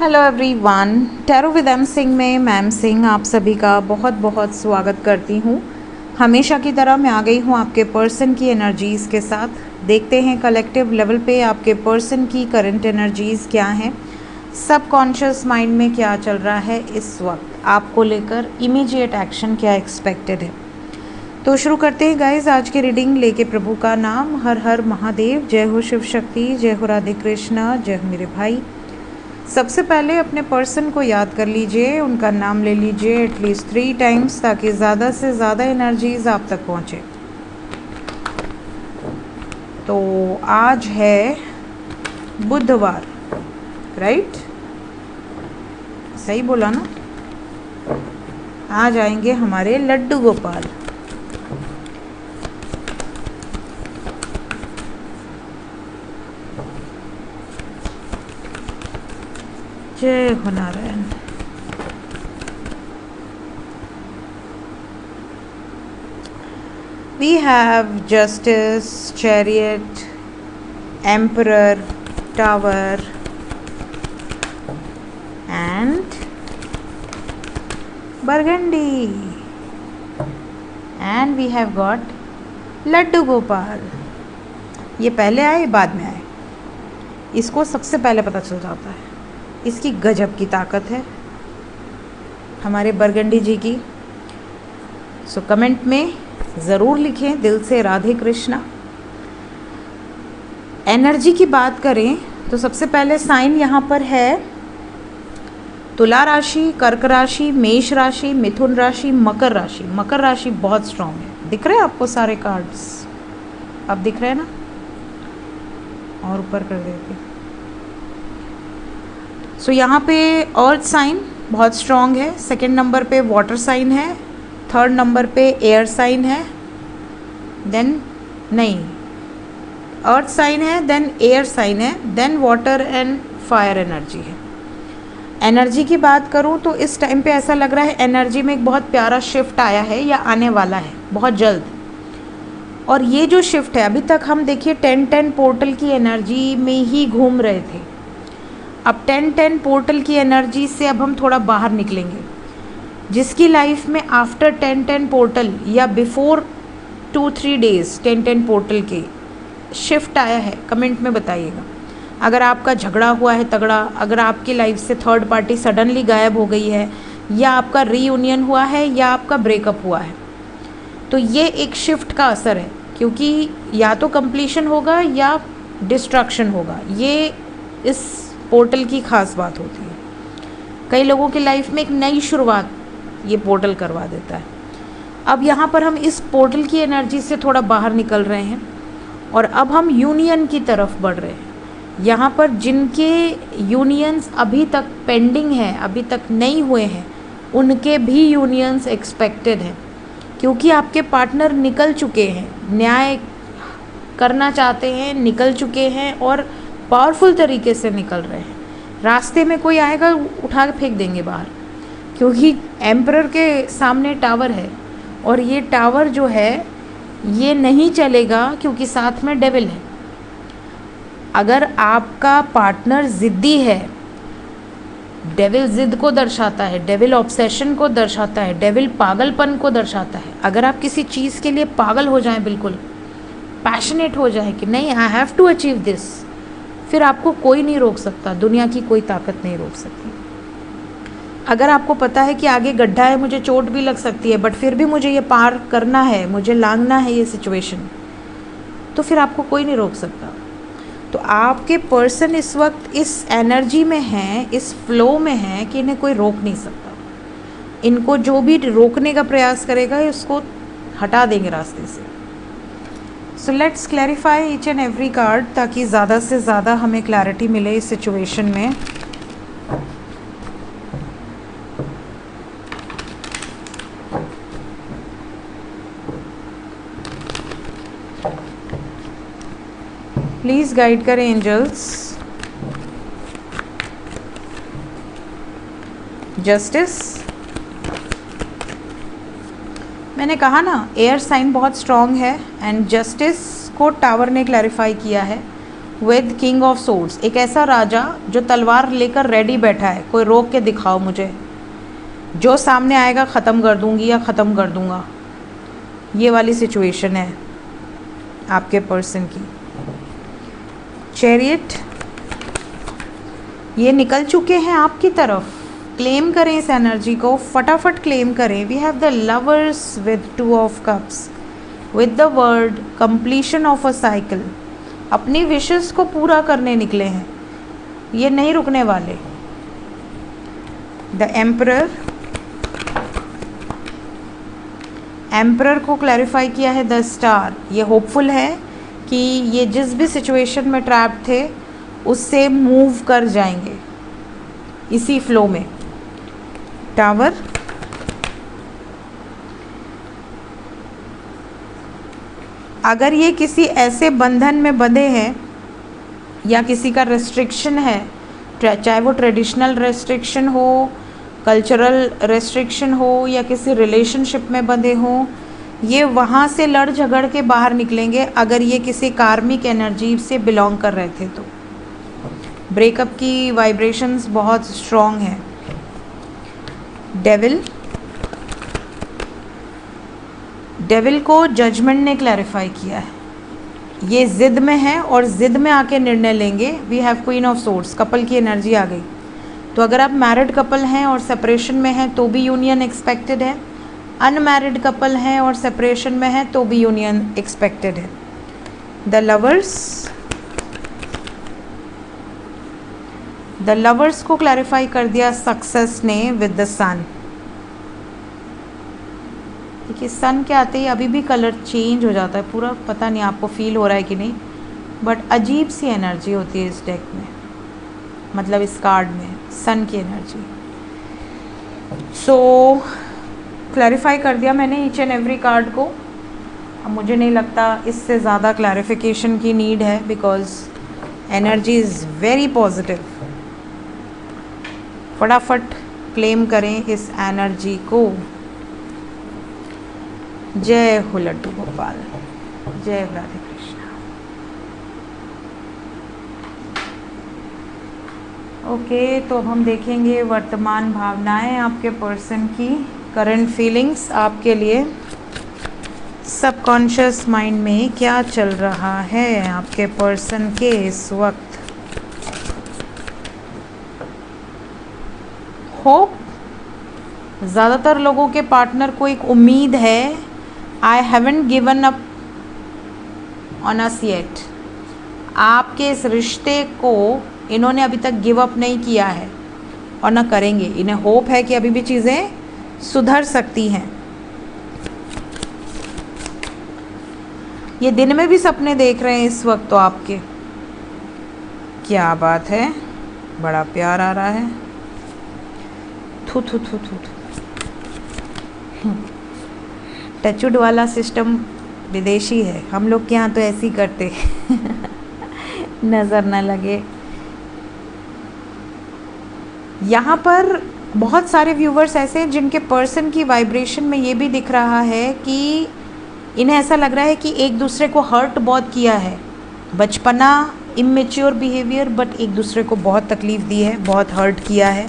Hello everyone, tarot with M Singh में ma'am Singh आप सभी का बहुत बहुत स्वागत करती हूँ। हमेशा की तरह मैं आ गई हूँ आपके पर्सन की एनर्जीज़ के साथ। देखते हैं कलेक्टिव लेवल पे आपके पर्सन की करंट एनर्जीज़ क्या हैं, सबकॉन्शियस माइंड में क्या चल रहा है इस वक्त, आपको लेकर इमीडिएट एक्शन क्या एक्सपेक्टेड है। तो शुरू करते हैं गाइज आज की रीडिंग लेके प्रभु का नाम। हर हर महादेव, जय हो शिव शक्ति, जय हो राधे कृष्णा, जय हो मेरे भाई। सबसे पहले अपने पर्सन को याद कर लीजिए, उनका नाम ले लीजिए एटलीस्ट 3 टाइम्स ताकि ज़्यादा से ज़्यादा एनर्जीज आप तक पहुँचे। तो आज है बुधवार, राइट? सही बोला ना? आज आएंगे हमारे लड्डू गोपाल। जय हो Narayan. We have Justice, Chariot, Emperor, Tower and Burgundy. And we have got Laddu Gopal. ये पहले आए बाद में आए, इसको सबसे पहले पता चल जाता है। इसकी गजब की ताकत है हमारे बरगंडी जी की। सो कमेंट में ज़रूर लिखें दिल से राधे कृष्णा। एनर्जी की बात करें तो सबसे पहले साइन यहाँ पर है तुला राशि, कर्क राशि, मेष राशि, मिथुन राशि, मकर राशि। मकर राशि बहुत स्ट्रांग है। दिख रहे हैं आपको सारे कार्ड्स? अब दिख रहे हैं ना? और ऊपर कर देते। सो यहाँ पे अर्थ साइन बहुत स्ट्रॉन्ग है, सेकंड नंबर पे वाटर साइन है, थर्ड नंबर पे एयर साइन है, देन नहीं अर्थ साइन है, देन एयर साइन है, then water and fire energy है। एनर्जी की बात करूँ तो इस टाइम पे ऐसा लग रहा है एनर्जी में एक बहुत प्यारा शिफ्ट आया है या आने वाला है बहुत जल्द। और ये जो शिफ्ट है, अभी तक हम देखिए 10-10 पोर्टल की एनर्जी में ही घूम रहे थे। अब 10-10 पोर्टल की एनर्जी से अब हम थोड़ा बाहर निकलेंगे। जिसकी लाइफ में आफ्टर 10-10 पोर्टल या बिफोर 2-3 डेज 10-10 पोर्टल के शिफ्ट आया है, कमेंट में बताइएगा। अगर आपका झगड़ा हुआ है तगड़ा, अगर आपकी लाइफ से थर्ड पार्टी सडनली गायब हो गई है, या आपका रीयूनियन हुआ है, या आपका ब्रेकअप हुआ है, तो ये एक शिफ्ट का असर है। क्योंकि या तो कंप्लीशन होगा या डिस्ट्रक्शन होगा। ये इस पोर्टल की ख़ास बात होती है। कई लोगों की लाइफ में एक नई शुरुआत ये पोर्टल करवा देता है। अब यहाँ पर हम इस पोर्टल की एनर्जी से थोड़ा बाहर निकल रहे हैं और अब हम यूनियन की तरफ बढ़ रहे हैं। यहाँ पर जिनके यूनियंस अभी तक पेंडिंग हैं, अभी तक नहीं हुए हैं, उनके भी यूनियंस एक्सपेक्टेड हैं। क्योंकि आपके पार्टनर निकल चुके हैं, न्याय करना चाहते हैं, निकल चुके हैं और पावरफुल तरीके से निकल रहे हैं। रास्ते में कोई आएगा उठा के फेंक देंगे बाहर, क्योंकि एम्परर के सामने टावर है और ये टावर जो है ये नहीं चलेगा क्योंकि साथ में डेविल है। अगर आपका पार्टनर ज़िद्दी है, डेविल ज़िद को दर्शाता है, डेविल ऑब्सेशन को दर्शाता है, डेविल पागलपन को दर्शाता है। अगर आप किसी चीज़ के लिए पागल हो जाएं, बिल्कुल पैशनेट हो जाए कि नहीं I have to achieve this, फिर आपको कोई नहीं रोक सकता, दुनिया की कोई ताकत नहीं रोक सकती। अगर आपको पता है कि आगे गड्ढा है, मुझे चोट भी लग सकती है, बट फिर भी मुझे ये पार करना है, मुझे लांघना है ये सिचुएशन, तो फिर आपको कोई नहीं रोक सकता। तो आपके पर्सन इस वक्त इस एनर्जी में हैं, इस फ्लो में हैं कि इन्हें कोई रोक नहीं सकता। इनको जो भी रोकने का प्रयास करेगा उसको हटा देंगे रास्ते से। So let's clarify each and every card ताकि ज़्यादा से ज़्यादा हमें क्लैरिटी मिले इस सिचुएशन में। प्लीज़ गाइड करें एंजल्स। जस्टिस, मैंने कहा ना एयर साइन बहुत स्ट्रॉन्ग है एंड जस्टिस को टावर ने क्लैरिफाई किया है। विद किंग ऑफ सोर्ड्स, एक ऐसा राजा जो तलवार लेकर रेडी बैठा है, कोई रोक के दिखाओ मुझे, जो सामने आएगा ख़त्म कर दूंगी या ख़त्म कर दूंगा। ये वाली सिचुएशन है आपके पर्सन की। चैरियट, ये निकल चुके हैं आपकी तरफ। क्लेम करें इस एनर्जी को, फटाफट क्लेम करें। We have the lovers with 2 of cups with the world completion of a cycle. अपनी विशेस को पूरा करने निकले हैं, ये नहीं रुकने वाले। द एम्परर, एम्परर को क्लैरिफाई किया है द स्टार। ये होपफुल है कि ये जिस भी सिचुएशन में ट्रैप थे उससे मूव कर जाएंगे इसी फ्लो में। टावर, अगर ये किसी ऐसे बंधन में बंधे हैं या किसी का रेस्ट्रिक्शन है, चाहे वो ट्रेडिशनल रेस्ट्रिक्शन हो, कल्चरल रेस्ट्रिक्शन हो या किसी रिलेशनशिप में बंधे हों, ये वहाँ से लड़ झगड़ के बाहर निकलेंगे अगर ये किसी कार्मिक एनर्जी से बिलोंग कर रहे थे तो। ब्रेकअप की वाइब्रेशंस बहुत स्ट्रॉन्ग हैं। डेविल, डेविल को जजमेंट ने क्लैरिफाई किया है, ये ज़िद में है और ज़िद में आके निर्णय लेंगे। We have queen of swords, couple की एनर्जी आ गई। तो अगर आप मैरिड कपल हैं और सेपरेशन में हैं तो भी यूनियन एक्सपेक्टेड है, अनमैरिड कपल हैं और सेपरेशन में हैं तो भी यूनियन एक्सपेक्टेड है। द लवर्स, द लवर्स को क्लैरिफाई कर दिया सक्सेस ने विद द सन। देखिए सन के आते ही अभी भी कलर चेंज हो जाता है पूरा, पता नहीं आपको फील हो रहा है कि नहीं, बट अजीब सी एनर्जी होती है इस डेक में, मतलब इस कार्ड में सन की एनर्जी। सो क्लैरिफाई कर दिया मैंने ईच एंड एवरी कार्ड को। अब मुझे नहीं लगता इससे ज़्यादा क्लैरिफिकेशन की नीड है, because energy is very positive. फटाफट क्लेम करें इस एनर्जी को। जय हो लड्डू गोपाल, जय राधे कृष्णा। ओके, तो अब हम देखेंगे वर्तमान भावनाएं आपके पर्सन की, करंट फीलिंग्स आपके लिए। सबकॉन्शियस माइंड में क्या चल रहा है आपके पर्सन के इस वक्त। होप, ज़्यादातर लोगों के पार्टनर को एक उम्मीद है, I haven't given up on us yet. आपके इस रिश्ते को इन्होंने अभी तक गिव अप नहीं किया है और ना करेंगे। इन्हें होप है कि अभी भी चीज़ें सुधर सकती हैं। ये दिन में भी सपने देख रहे हैं इस वक्त तो आपके, क्या बात है, बड़ा प्यार आ रहा है। थू थू थू थू थू। टचवुड वाला सिस्टम विदेशी है, हम लोग के यहाँ तो ऐसे ही करते नज़र न लगे। यहाँ पर बहुत सारे व्यूवर्स ऐसे हैं जिनके पर्सन की वाइब्रेशन में ये भी दिख रहा है कि इन्हें ऐसा लग रहा है कि एक दूसरे को हर्ट बहुत किया है, बचपना, इमेच्योर बिहेवियर, बट एक दूसरे को बहुत तकलीफ़ दी है, बहुत हर्ट किया है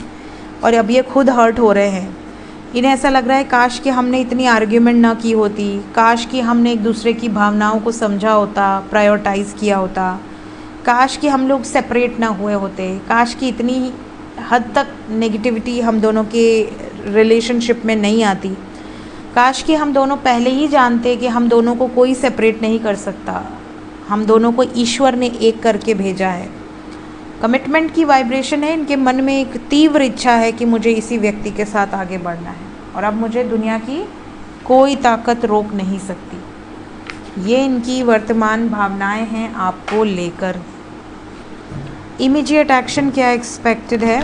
और अब ये खुद हर्ट हो रहे हैं। इन्हें ऐसा लग रहा है काश कि हमने इतनी आर्ग्यूमेंट ना की होती, काश कि हमने एक दूसरे की भावनाओं को समझा होता, प्रायोरिटाइज़ किया होता, काश कि हम लोग सेपरेट ना हुए होते, काश कि इतनी हद तक नेगेटिविटी हम दोनों के रिलेशनशिप में नहीं आती, काश कि हम दोनों पहले ही जानते कि हम दोनों को कोई सेपरेट नहीं कर सकता, हम दोनों को ईश्वर ने एक करके भेजा है। कमिटमेंट की वाइब्रेशन है, इनके मन में एक तीव्र इच्छा है कि मुझे इसी व्यक्ति के साथ आगे बढ़ना है और अब मुझे दुनिया की कोई ताकत रोक नहीं सकती। ये इनकी वर्तमान भावनाएं हैं आपको लेकर। इमीडिएट एक्शन क्या एक्सपेक्टेड है?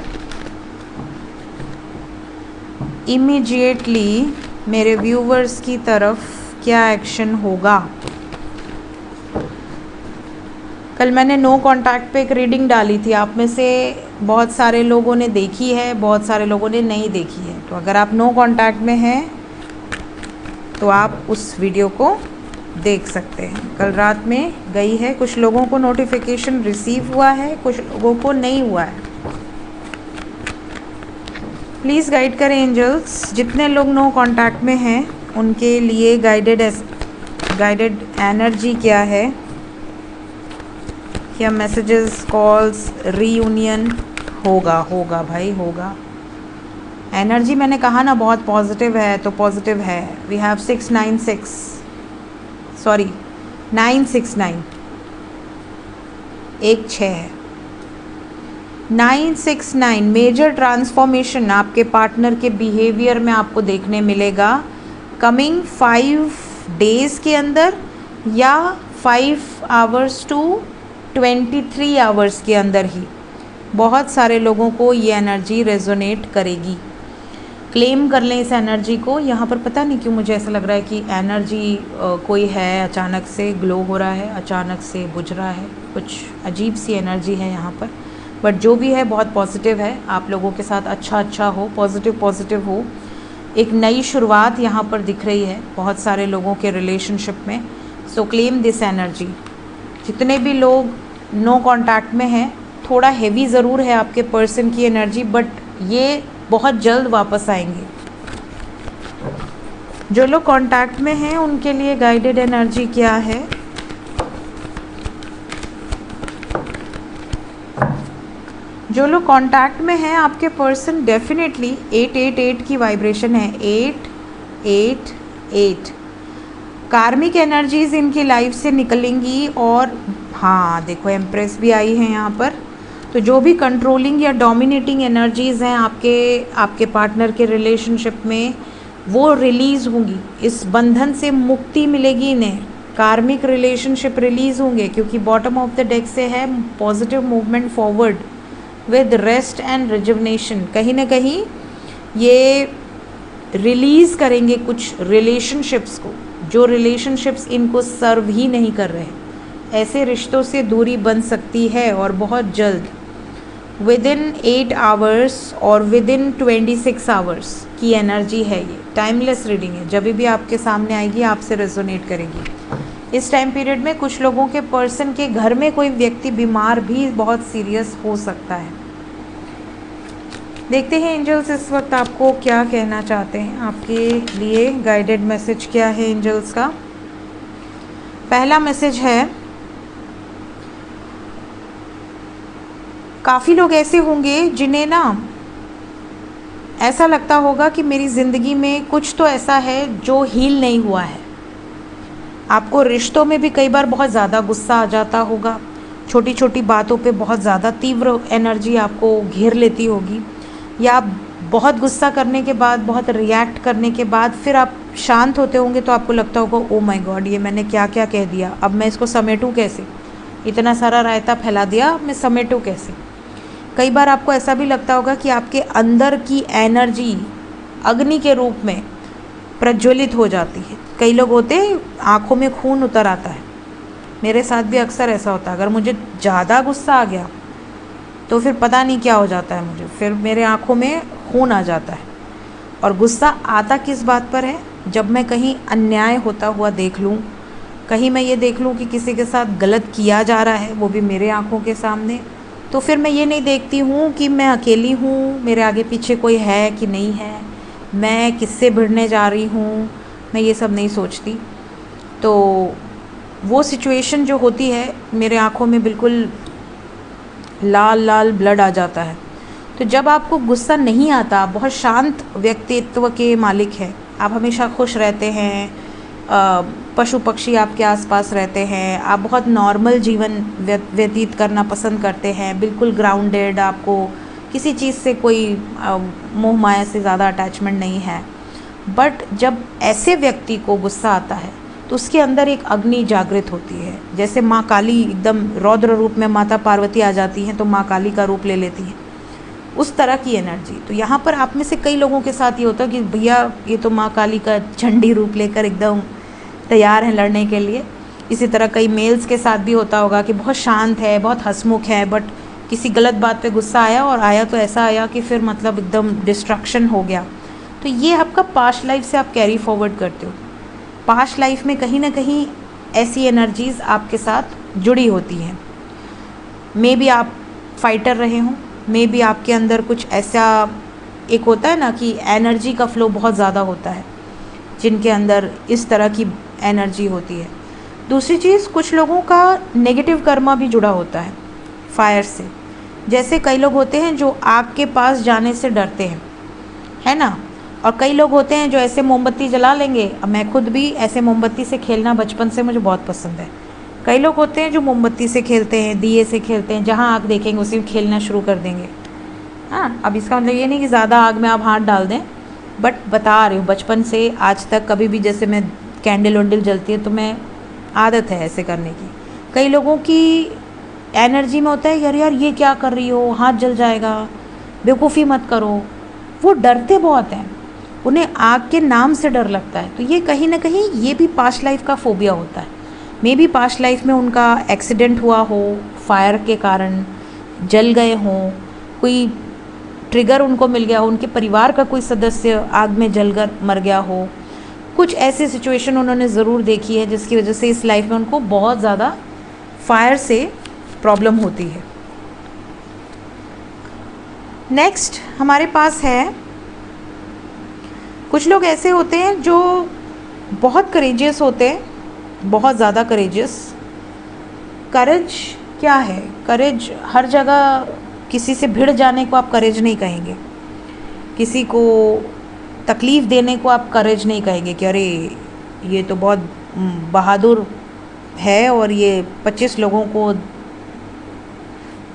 इमीडिएटली मेरे व्यूवर्स की तरफ क्या एक्शन होगा? कल मैंने नो कांटेक्ट पे एक रीडिंग डाली थी, आप में से बहुत सारे लोगों ने देखी है, बहुत सारे लोगों ने नहीं देखी है। तो अगर आप नो कांटेक्ट में हैं तो आप उस वीडियो को देख सकते हैं। कल रात में गई है, कुछ लोगों को नोटिफिकेशन रिसीव हुआ है, कुछ लोगों को नहीं हुआ है। प्लीज़ गाइड करें एंजल्स, जितने लोग नो कांटेक्ट में हैं उनके लिए गाइडेड एनर्जी क्या है, क्या मैसेजेस, कॉल्स, रीयूनियन होगा भाई होगा। एनर्जी मैंने कहा ना बहुत पॉजिटिव है, तो पॉजिटिव है। वी हैव 969 एक 6 है। 969 मेजर ट्रांसफॉर्मेशन आपके पार्टनर के बिहेवियर में आपको देखने मिलेगा कमिंग 5 डेज़ के अंदर या 5 आवर्स टू 23 आवर्स के अंदर ही। बहुत सारे लोगों को ये एनर्जी रेजोनेट करेगी। क्लेम कर लें इस एनर्जी को। यहाँ पर पता नहीं क्यों मुझे ऐसा लग रहा है कि एनर्जी कोई है, अचानक से ग्लो हो रहा है, अचानक से बुझ रहा है, कुछ अजीब सी एनर्जी है यहाँ पर। बट जो भी है बहुत पॉजिटिव है, आप लोगों के साथ अच्छा हो, पॉजिटिव हो। एक नई शुरुआत यहाँ पर दिख रही है बहुत सारे लोगों के रिलेशनशिप में। सो क्लेम दिस एनर्जी। जितने भी लोग नो कांटेक्ट में हैं, थोड़ा हेवी ज़रूर है आपके पर्सन की एनर्जी, बट ये बहुत जल्द वापस आएंगे। जो लोग कांटेक्ट में हैं उनके लिए गाइडेड एनर्जी क्या है? जो लोग कांटेक्ट में हैं आपके पर्सन डेफिनेटली 888 की वाइब्रेशन है। 888 कार्मिक एनर्जीज इनकी लाइफ से निकलेंगी। और हाँ देखो एम्प्रेस भी आई है यहाँ पर। तो जो भी कंट्रोलिंग या डोमिनेटिंग एनर्जीज़ हैं आपके पार्टनर के रिलेशनशिप में, वो रिलीज़ होंगी। इस बंधन से मुक्ति मिलेगी इन्हें। कार्मिक रिलेशनशिप रिलीज़ होंगे क्योंकि बॉटम ऑफ द डेक से है positive movement forward with rest and rejuvenation. कहीं ना कहीं ये रिलीज़ करेंगे कुछ रिलेशनशिप्स को, जो रिलेशनशिप्स इनको सर्व ही नहीं कर रहे। ऐसे रिश्तों से दूरी बन सकती है और बहुत जल्द, विद इन 8 आवर्स और विद इन 26 आवर्स की एनर्जी है ये। टाइमलेस रीडिंग है, जब भी आपके सामने आएगी आपसे रेजोनेट करेगी। इस टाइम पीरियड में कुछ लोगों के पर्सन के घर में कोई व्यक्ति बीमार भी बहुत सीरियस हो सकता है। देखते हैं एंजल्स इस वक्त आपको क्या कहना चाहते हैं। आपके लिए गाइडेड मैसेज क्या है एंजल्स का? पहला मैसेज है, काफ़ी लोग ऐसे होंगे जिन्हें ना ऐसा लगता होगा कि मेरी ज़िंदगी में कुछ तो ऐसा है जो हील नहीं हुआ है। आपको रिश्तों में भी कई बार बहुत ज़्यादा गुस्सा आ जाता होगा, छोटी छोटी बातों पे बहुत ज़्यादा तीव्र एनर्जी आपको घेर लेती होगी, या आप बहुत गुस्सा करने के बाद, बहुत रिएक्ट करने के बाद फिर आप शांत होते होंगे तो आपको लगता होगा ओ माय गॉड ये मैंने क्या क्या कह दिया, अब मैं इसको समेटूं कैसे, इतना सारा रायता फैला दिया, अब मैं समेटूं कैसे। कई बार आपको ऐसा भी लगता होगा कि आपके अंदर की एनर्जी अग्नि के रूप में प्रज्वलित हो जाती है। कई लोग होते हैं आँखों में खून उतर आता है। मेरे साथ भी अक्सर ऐसा होता है। अगर मुझे ज़्यादा गुस्सा आ गया तो फिर पता नहीं क्या हो जाता है मुझे, फिर मेरे आँखों में खून आ जाता है। और गुस्सा आता किस बात पर है? जब मैं कहीं अन्याय होता हुआ देख लूँ, कहीं मैं ये देख लूँ कि किसी के साथ गलत किया जा रहा है, वो भी मेरे आँखों के सामने, तो फिर मैं ये नहीं देखती हूँ कि मैं अकेली हूँ, मेरे आगे पीछे कोई है कि नहीं है, मैं किससे भिड़ने जा रही हूँ, मैं ये सब नहीं सोचती। तो वो सिचुएशन जो होती है, मेरे आँखों में बिल्कुल लाल लाल ब्लड आ जाता है। तो जब आपको गुस्सा नहीं आता, बहुत शांत व्यक्तित्व के मालिक हैं, आप हमेशा खुश रहते हैं, पशु पक्षी आपके आसपास रहते हैं, आप बहुत नॉर्मल जीवन व्यतीत करना पसंद करते हैं, बिल्कुल ग्राउंडेड, आपको किसी चीज़ से कोई मोह माया से ज़्यादा अटैचमेंट नहीं है। बट जब ऐसे व्यक्ति को गुस्सा आता है तो उसके अंदर एक अग्नि जागृत होती है। जैसे माँ काली एकदम रौद्र रूप में माता पार्वती आ जाती हैं तो माँ काली का रूप ले लेती हैं, उस तरह की एनर्जी। तो यहाँ पर आप में से कई लोगों के साथ ये होता है कि भैया ये तो माँ काली का झंडी रूप लेकर एकदम तैयार हैं लड़ने के लिए। इसी तरह कई मेल्स के साथ भी होता होगा कि बहुत शांत है, बहुत हंसमुख है, बट किसी गलत बात पे गुस्सा आया, और आया तो ऐसा आया कि फिर मतलब एकदम डिस्ट्रक्शन हो गया। तो ये आपका पास्ट लाइफ से आप कैरी फॉरवर्ड करते हो। पास्ट लाइफ में कहीं ना कहीं ऐसी एनर्जीज़ आपके साथ जुड़ी होती हैं। मे बी आप फाइटर रहे हों, मे बी आपके अंदर कुछ ऐसा एक होता है ना कि एनर्जी का फ्लो बहुत ज़्यादा होता है, जिनके अंदर इस तरह की एनर्जी होती है। दूसरी चीज़, कुछ लोगों का नेगेटिव कर्मा भी जुड़ा होता है फायर से। जैसे कई लोग होते हैं जो आग के पास जाने से डरते हैं, है ना, और कई लोग होते हैं जो ऐसे मोमबत्ती जला लेंगे। अब मैं खुद भी ऐसे मोमबत्ती से खेलना बचपन से मुझे बहुत पसंद है। कई लोग होते हैं जो मोमबत्ती से खेलते हैं, दिए से खेलते हैं, जहाँ आग देखेंगे उसी में खेलना शुरू कर देंगे। हाँ, अब इसका मतलब ये नहीं कि ज़्यादा आग में आप हाथ डाल दें, बट बता रही हूँ बचपन से आज तक कभी भी जैसे मैं कैंडल वैंडल जलती है तो मैं आदत है ऐसे करने की। कई लोगों की एनर्जी में होता है यार यार ये क्या कर रही हो, हाथ जल जाएगा, बेवकूफ़ी मत करो। वो डरते बहुत हैं, उन्हें आग के नाम से डर लगता है। तो ये कहीं ना कहीं ये भी पास्ट लाइफ का फोबिया होता है। मे बी पास्ट लाइफ में उनका एक्सीडेंट हुआ हो, फायर के कारण जल गए हों, कोई ट्रिगर उनको मिल गया हो, उनके परिवार का कोई सदस्य आग में जलकर मर गया हो। कुछ ऐसी सिचुएशन उन्होंने ज़रूर देखी है जिसकी वजह से इस लाइफ में उनको बहुत ज़्यादा फायर से प्रॉब्लम होती है। नेक्स्ट हमारे पास है, कुछ लोग ऐसे होते हैं जो बहुत करेजियस होते हैं, बहुत ज़्यादा करेजियस। करेज क्या है? करेज हर जगह किसी से भिड़ जाने को आप करेज नहीं कहेंगे, किसी को तकलीफ़ देने को आप करेज नहीं कहेंगे कि अरे ये तो बहुत बहादुर है और ये 25 लोगों को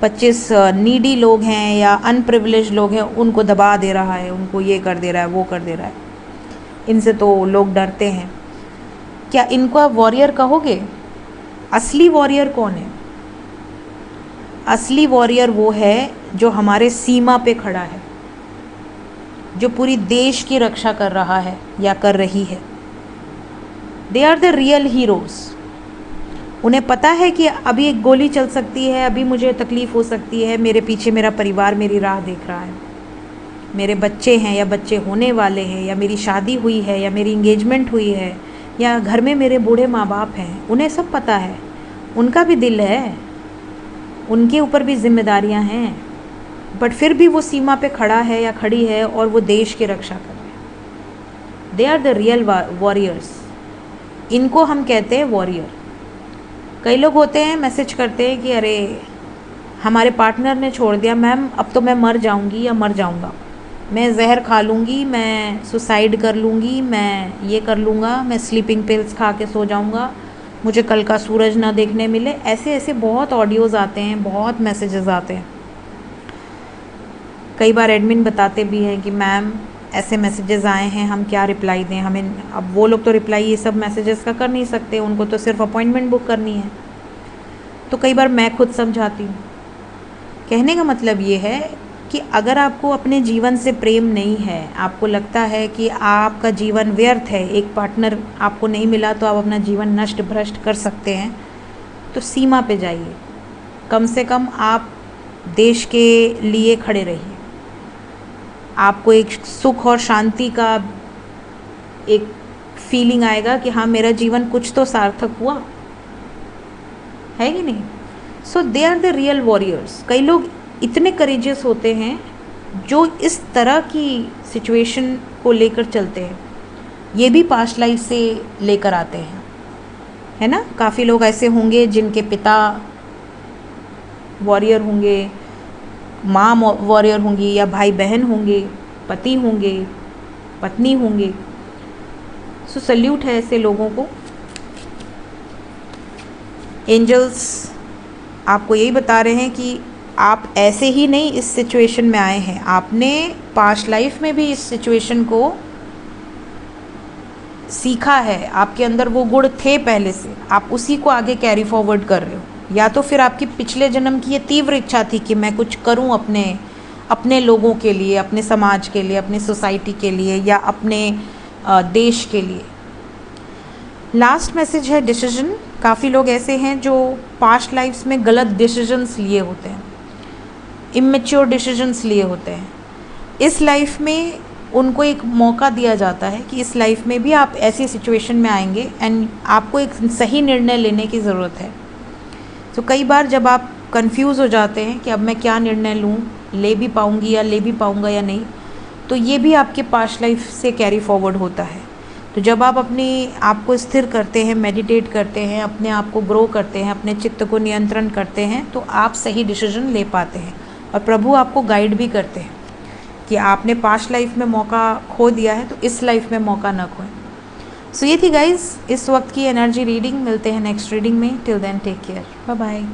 25 नीडी लोग हैं या अनप्रिविलेज लोग हैं उनको दबा दे रहा है, उनको ये कर दे रहा है, वो कर दे रहा है। इनसे तो लोग डरते हैं। क्या इनको आप वॉरियर कहोगे? असली वॉरियर कौन है? असली वॉरियर वो है जो हमारे सीमा पे खड़ा है, जो पूरी देश की रक्षा कर रहा है या कर रही है। They are the real heroes. उन्हें पता है कि अभी एक गोली चल सकती है, अभी मुझे तकलीफ़ हो सकती है, मेरे पीछे मेरा परिवार मेरी राह देख रहा है, मेरे बच्चे हैं या बच्चे होने वाले हैं, या मेरी शादी हुई है या मेरी इंगेजमेंट हुई है, या घर में मेरे बूढ़े माँ बाप हैं। उन्हें सब पता है, उनका भी दिल है, उनके ऊपर भी जिम्मेदारियाँ हैं, बट फिर भी वो सीमा पे खड़ा है या खड़ी है और वो देश की रक्षा कर रहे हैं। They are the real warriors. इनको हम कहते हैं वॉरियर। कई लोग होते हैं मैसेज करते हैं कि अरे हमारे पार्टनर ने छोड़ दिया मैम, अब तो मैं मर जाऊंगी या मर जाऊंगा, मैं जहर खा लूँगी, मैं सुसाइड कर लूँगी, मैं ये कर लूँगा, मैं स्लीपिंग पिल्स खा के सो जाऊँगा, मुझे कल का सूरज ना देखने मिले। ऐसे ऐसे बहुत ऑडियोज़ आते हैं, बहुत मैसेजेस आते हैं। कई बार एडमिन बताते भी हैं कि मैम ऐसे मैसेजेस आए हैं, हम क्या रिप्लाई दें हमें। अब वो लोग तो रिप्लाई ये सब मैसेजेस का कर नहीं सकते, उनको तो सिर्फ अपॉइंटमेंट बुक करनी है। तो कई बार मैं खुद समझाती हूँ। कहने का मतलब ये है कि अगर आपको अपने जीवन से प्रेम नहीं है, आपको लगता है कि आपका जीवन व्यर्थ है, एक पार्टनर आपको नहीं मिला तो आप अपना जीवन नष्ट भ्रष्ट कर सकते हैं, तो सीमा पे जाइए। कम से कम आप देश के लिए खड़े रहिए। आपको एक सुख और शांति का एक फीलिंग आएगा कि हाँ मेरा जीवन कुछ तो सार्थक हुआ है कि नहीं। So they are the real warriors. कई लोग इतने करेजियस होते हैं जो इस तरह की सिचुएशन को लेकर चलते हैं, ये भी पास्ट लाइफ से लेकर आते हैं, है ना। काफ़ी लोग ऐसे होंगे जिनके पिता वॉरियर होंगे, माँ वॉरियर होंगी, या भाई बहन होंगे, पति होंगे, पत्नी होंगे। सो सल्यूट है ऐसे लोगों को। एंजल्स आपको यही बता रहे हैं कि आप ऐसे ही नहीं इस सिचुएशन में आए हैं, आपने पास्ट लाइफ में भी इस सिचुएशन को सीखा है, आपके अंदर वो गुण थे पहले से, आप उसी को आगे कैरी फॉरवर्ड कर रहे हो। या तो फिर आपकी पिछले जन्म की ये तीव्र इच्छा थी कि मैं कुछ करूं अपने लोगों के लिए, अपने समाज के लिए, अपनी सोसाइटी के लिए, या अपने देश के लिए। लास्ट मैसेज है डिसीजन। काफ़ी लोग ऐसे हैं जो पास्ट लाइफ्स में गलत डिसीजंस लिए होते हैं, इमेच्योर डिसीजंस लिए होते हैं। इस लाइफ में उनको एक मौका दिया जाता है कि इस लाइफ में भी आप ऐसी सिचुएशन में आएंगे एंड आपको एक सही निर्णय लेने की ज़रूरत है। तो कई बार जब आप कंफ्यूज हो जाते हैं कि अब मैं क्या निर्णय लूँ, ले भी पाऊँगी या ले भी पाऊँगा या नहीं, तो ये भी आपके पास्ट लाइफ से कैरी फॉरवर्ड होता है। तो जब आप अपनी आप को स्थिर करते हैं, मेडिटेट करते हैं, अपने आप को ग्रो करते हैं, अपने चित्त को नियंत्रण करते हैं, तो आप सही डिसीजन ले पाते हैं और प्रभु आपको गाइड भी करते हैं कि आपने पास्ट लाइफ में मौका खो दिया है तो इस लाइफ में मौका ना खोएं। सो ये थी गाइज इस वक्त की एनर्जी रीडिंग। मिलते हैं नेक्स्ट रीडिंग में। Till then take care, bye bye.